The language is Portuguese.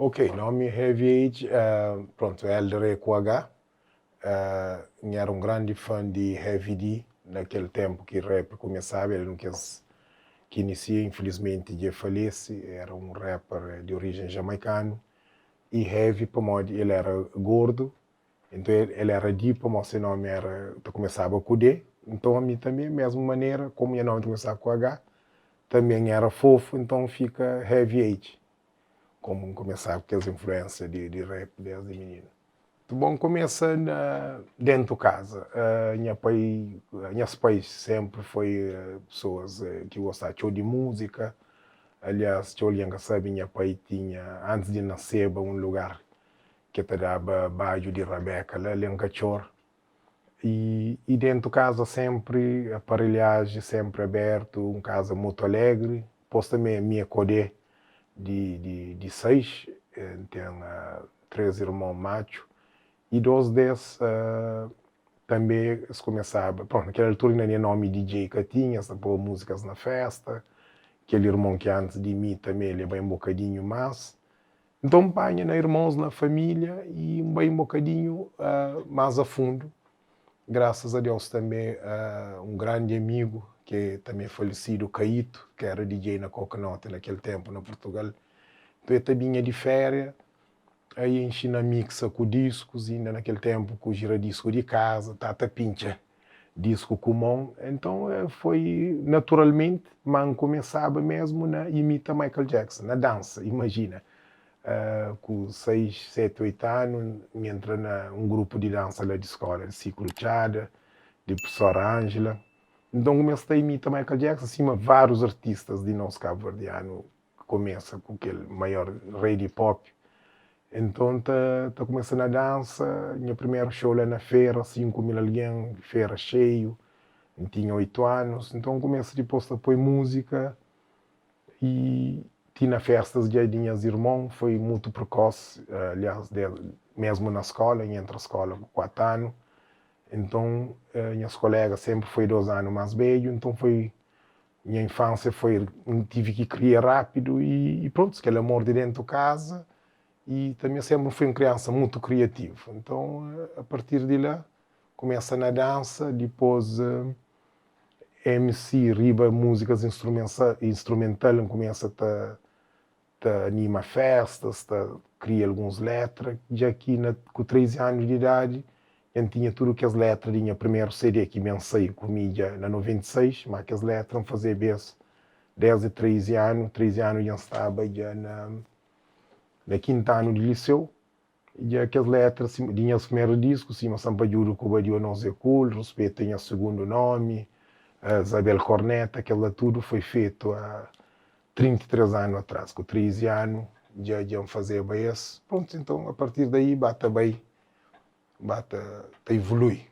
Ok, nome Heavy H, pronto, L com H. Era um grande fã de Heavy D, naquele tempo que rap começava, ele não quis que inicia, infelizmente já falece, era um rapper de origem jamaicano, e Heavy, para modo, ele era gordo, então ele era D, para seu nome era, começava com D, então a mim também, mesma maneira, como meu nome começava com H, também era fofo, então fica Heavy H, como começava com as influências de rap desde menino. Bom, começa dentro de casa. Minhas pais sempre foi pessoas que gostavam de música. Aliás, eu sabe, minha pai tinha, antes de nascer, um lugar que te dava baixo de rabeca, lá em cachorro. E dentro de casa sempre, aparelhagem sempre aberto, casa muito alegre. Depois também a minha codê de 6, tem 3 irmãos machos. E dois desses também se começava, pronto, naquela altura ainda tinha nome DJ que tinha, se pôr músicas na festa, aquele irmão que antes de mim também ele vai um bocadinho mais. Então banha na irmãos na família e um bocadinho mais a fundo. Graças a Deus também um grande amigo que também falecido, Caíto, que era DJ na Coconut naquele tempo na Portugal. Então eu também de férias. Aí enchi na mixa com discos, ainda naquele tempo com giradisco de casa, tata pincha, disco comum. Então foi naturalmente, mas começava mesmo na imita Michael Jackson, na dança, imagina. Com 6, 7, 8 anos, me entra num grupo de dança lá de escola, de Ciclo Chada, de professora Ângela. Então comecei a imitar Michael Jackson, acima vários artistas de nosso cabo-verdiano, começa com aquele maior rei de pop. Então tá começando a dança, minha primeiro show lá na feira, 5.000 alguém, feira cheio, eu tinha 8 anos, então começo depois a pôr música e tinha festas de minhas irmãos, foi muito precoce, aliás, mesmo na escola, entre a escola com 4 anos, então minhas colegas sempre foi 2 anos mais velho, então foi, minha infância foi, tive que criar rápido e pronto, aquele amor de dentro de casa. E também sempre fui uma criança muito criativa. Então, a partir de lá, começa na dança, depois MC, riba músicas instrumental, começa a animar festas, cria algumas letras. Já aqui, com 13 anos de idade, eu tinha tudo que as letras, tinha primeiro CD que me saí comigo na 96, mas que as letras fazer vez 10 e 13 anos já estava já na quinto ano de liceu, e aquelas letras, tinha os primeiros discos, cima Sampaio com o não sei cool, respeito tinha o segundo nome, Isabel Corneta, aquela tudo foi feito há 33 anos atrás, com 13 anos, já iam fazer isso. Pronto, então a partir daí bata evolui.